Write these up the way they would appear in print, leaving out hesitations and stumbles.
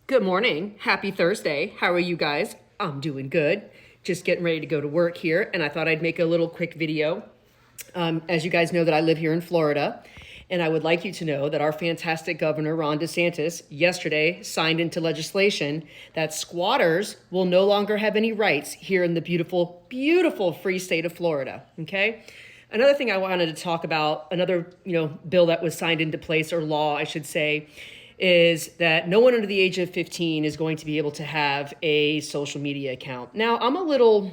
Good morning. Happy Thursday. How are you guys? I'm doing good. Just getting ready to go to work here, and I thought I'd make a little quick video. As you guys know that I live here in Florida, and I would like you to know that our fantastic governor, Ron DeSantis, yesterday signed into legislation that squatters will no longer have any rights here in the beautiful, beautiful free state of Florida, okay? Another thing I wanted to talk about, another, bill that was signed into place, or law, I should say, is that no one under the age of 15 is going to be able to have a social media account. Now, I'm a little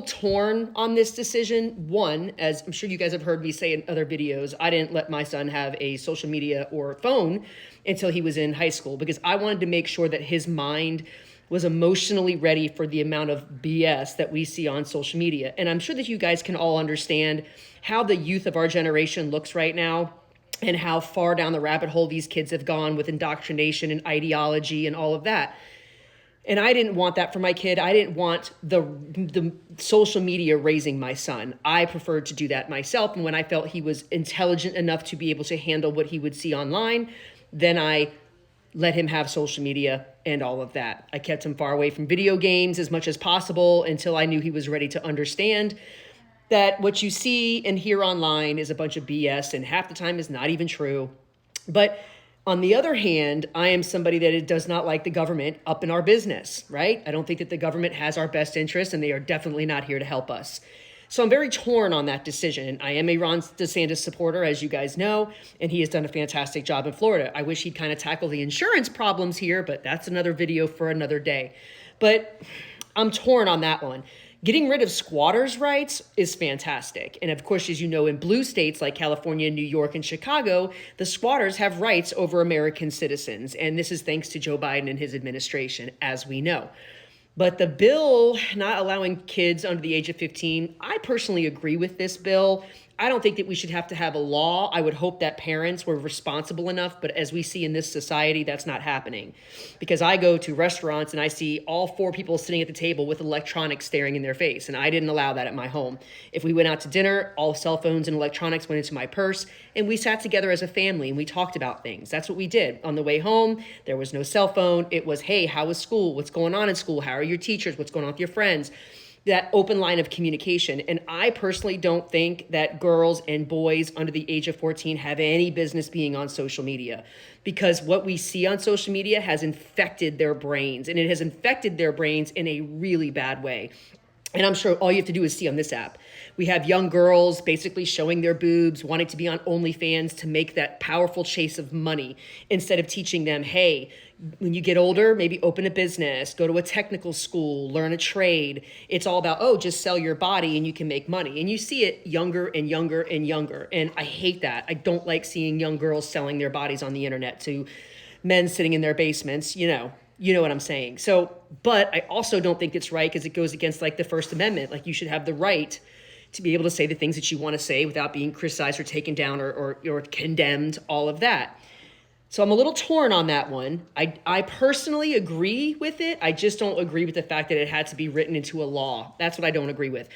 torn on this decision. One, as I'm sure you guys have heard me say in other videos, I didn't let my son have a social media or phone until he was in high school because I wanted to make sure that his mind was emotionally ready for the amount of BS that we see on social media. And I'm sure that you guys can all understand how the youth of our generation looks right now and how far down the rabbit hole these kids have gone with indoctrination and ideology and all of that. And I didn't want that for my kid. I didn't want the social media raising my son. I preferred to do that myself. And when I felt he was intelligent enough to be able to handle what he would see online, then I let him have social media and all of that. I kept him far away from video games as much as possible until I knew he was ready to understand that what you see and hear online is a bunch of BS and half the time is not even true. But on the other hand, I am somebody that does not like the government up in our business, right? I don't think that the government has our best interests, and they are definitely not here to help us. So I'm very torn on that decision. I am a Ron DeSantis supporter, as you guys know, and he has done a fantastic job in Florida. I wish he'd kind of tackle the insurance problems here, but that's another video for another day. But I'm torn on that one. Getting rid of squatters' rights is fantastic. And of course, as you know, in blue states like California, New York, and Chicago, the squatters have rights over American citizens. And this is thanks to Joe Biden and his administration, as we know. But the bill not allowing kids under the age of 15, I personally agree with this bill. I don't think that we should have to have a law. I would hope that parents were responsible enough, but as we see in this society, that's not happening. Because I go to restaurants and I see all four people sitting at the table with electronics staring in their face, and I didn't allow that at my home. If we went out to dinner, all cell phones and electronics went into my purse, and we sat together as a family and we talked about things. That's what we did. On the way home, there was no cell phone. It was, hey, how was school? What's going on in school? How are your teachers? What's going on with your friends? That open line of communication. And I personally don't think that girls and boys under the age of 14 have any business being on social media, because what we see on social media has infected their brains, and it has infected their brains in a really bad way. And I'm sure all you have to do is see on this app. We have young girls basically showing their boobs, wanting to be on OnlyFans to make that powerful chase of money, instead of teaching them, hey, when you get older, maybe open a business, go to a technical school, learn a trade. It's all about, oh, just sell your body and you can make money. And you see it younger and younger and younger. And I hate that. I don't like seeing young girls selling their bodies on the internet to men sitting in their basements, You know what I'm saying? So, but I also don't think it's right because it goes against like the First Amendment. Like, you should have the right to be able to say the things that you want to say without being criticized or taken down or condemned, all of that. So I'm a little torn on that one. I personally agree with it. I just don't agree with the fact that it had to be written into a law. That's what I don't agree with,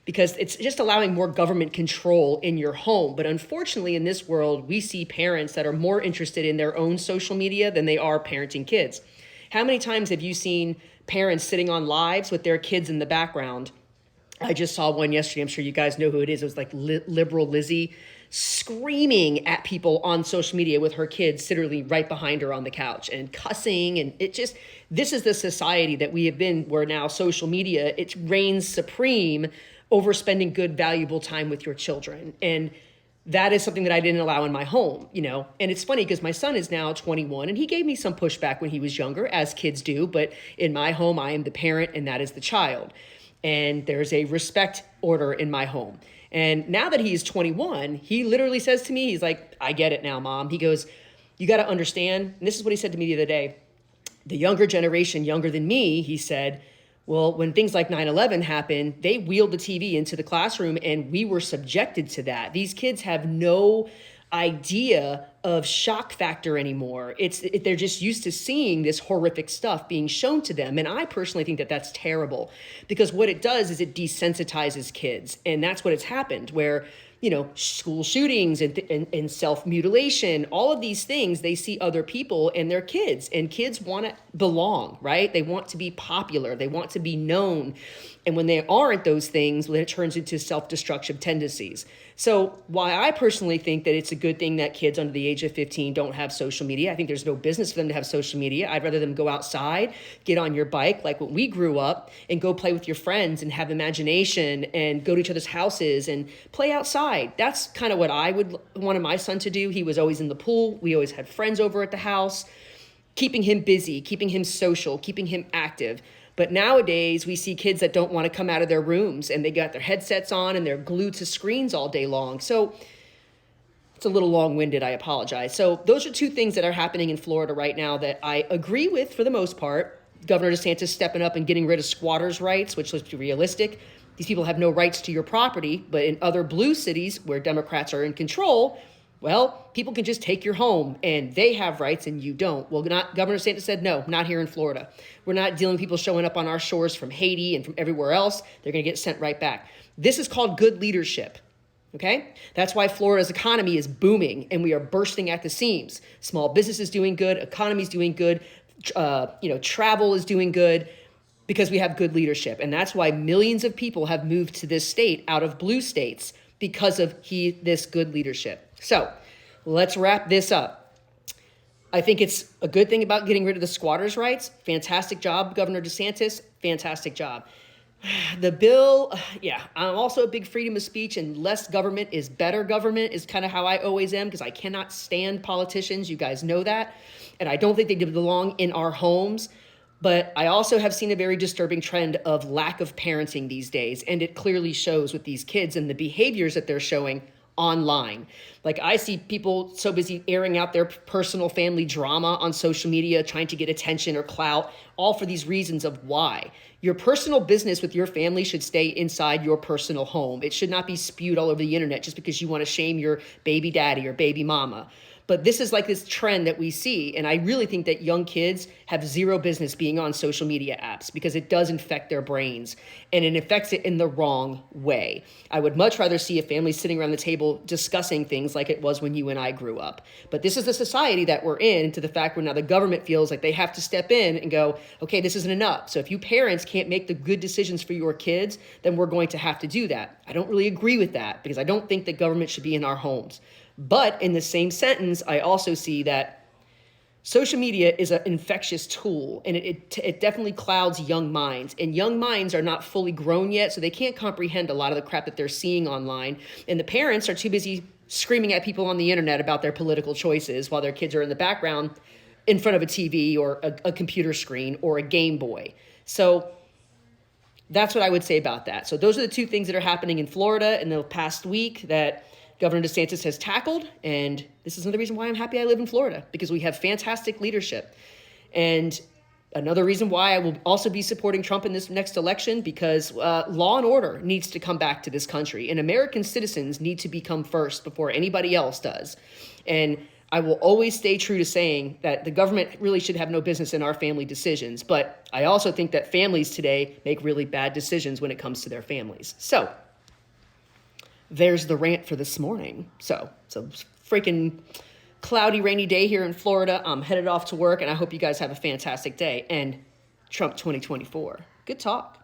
because it's just allowing more government control in your home. But unfortunately, in this world, we see parents that are more interested in their own social media than they are parenting kids. How many times have you seen parents sitting on lives with their kids in the background? I just saw one yesterday. I'm sure you guys know who it is. It was like liberal Lizzie screaming at people on social media with her kids literally right behind her on the couch and cussing. And this is the society that we have been, where now social media, it reigns supreme over spending good, valuable time with your children. And that is something that I didn't allow in my home, And it's funny because my son is now 21 and he gave me some pushback when he was younger, as kids do. But in my home, I am the parent and that is the child. And there's a respect order in my home. And now that he's 21, he literally says to me, he's like, I get it now, Mom. He goes, you got to understand. And this is what he said to me the other day. The younger generation, younger than me, he said, well, when things like 9/11 happened, they wheeled the TV into the classroom and we were subjected to that. These kids have no idea of shock factor anymore. They're just used to seeing this horrific stuff being shown to them. And I personally think that that's terrible, because what it does is it desensitizes kids. And that's what has happened, where school shootings and self-mutilation, all of these things, they see other people and their kids, and kids want to belong, right? They want to be popular. They want to be known. And when they aren't those things, then it turns into self-destructive tendencies. So why I personally think that it's a good thing that kids under the age of 15 don't have social media. I think there's no business for them to have social media. I'd rather them go outside, get on your bike like when we grew up, and go play with your friends and have imagination and go to each other's houses and play outside. That's kind of what I would want my son to do. He was always in the pool. We always had friends over at the house, keeping him busy, keeping him social, keeping him active. But nowadays, we see kids that don't want to come out of their rooms, and they got their headsets on and they're glued to screens all day long. So it's a little long-winded, I apologize. So those are two things that are happening in Florida right now that I agree with for the most part. Governor DeSantis stepping up and getting rid of squatters' rights, which, let's be realistic, these people have no rights to your property. But in other blue cities where Democrats are in control, well, people can just take your home and they have rights and you don't. Well, Governor DeSantis said, no, not here in Florida. We're not dealing with people showing up on our shores from Haiti and from everywhere else. They're going to get sent right back. This is called good leadership. Okay? That's why Florida's economy is booming and we are bursting at the seams. Small business is doing good. Economy is doing good. Travel is doing good because we have good leadership. And that's why millions of people have moved to this state out of blue states because of this good leadership. So let's wrap this up. I think it's a good thing about getting rid of the squatters' rights. Fantastic job, Governor DeSantis. Fantastic job. The bill, I'm also a big freedom of speech, and less government is better government is kind of how I always am, because I cannot stand politicians. You guys know that. And I don't think they belong in our homes. But I also have seen a very disturbing trend of lack of parenting these days. And it clearly shows with these kids and the behaviors that they're showing online. Like, I see people so busy airing out their personal family drama on social media, trying to get attention or clout, all for these reasons of why. Your personal business with your family should stay inside your personal home. It should not be spewed all over the internet just because you want to shame your baby daddy or baby mama. But this is like this trend that we see. And I really think that young kids have zero business being on social media apps because it does infect their brains and it affects it in the wrong way. I would much rather see a family sitting around the table discussing things like it was when you and I grew up. But this is the society that we're in, to the fact where now the government feels like they have to step in and go, okay, this isn't enough. So if you parents can't make the good decisions for your kids, then we're going to have to do that. I don't really agree with that because I don't think that government should be in our homes. But in the same sentence, I also see that social media is an infectious tool, and it definitely clouds young minds. And young minds are not fully grown yet, so they can't comprehend a lot of the crap that they're seeing online. And the parents are too busy screaming at people on the internet about their political choices while their kids are in the background in front of a TV or a computer screen or a Game Boy. So that's what I would say about that. So those are the two things that are happening in Florida in the past week that Governor DeSantis has tackled, and this is another reason why I'm happy I live in Florida, because we have fantastic leadership. And another reason why I will also be supporting Trump in this next election, because law and order needs to come back to this country, and American citizens need to become first before anybody else does. And I will always stay true to saying that the government really should have no business in our family decisions. But I also think that families today make really bad decisions when it comes to their families. So there's the rant for this morning. So it's a freaking cloudy, rainy day here in Florida. I'm headed off to work, and I hope you guys have a fantastic day. And Trump 2024. Good talk.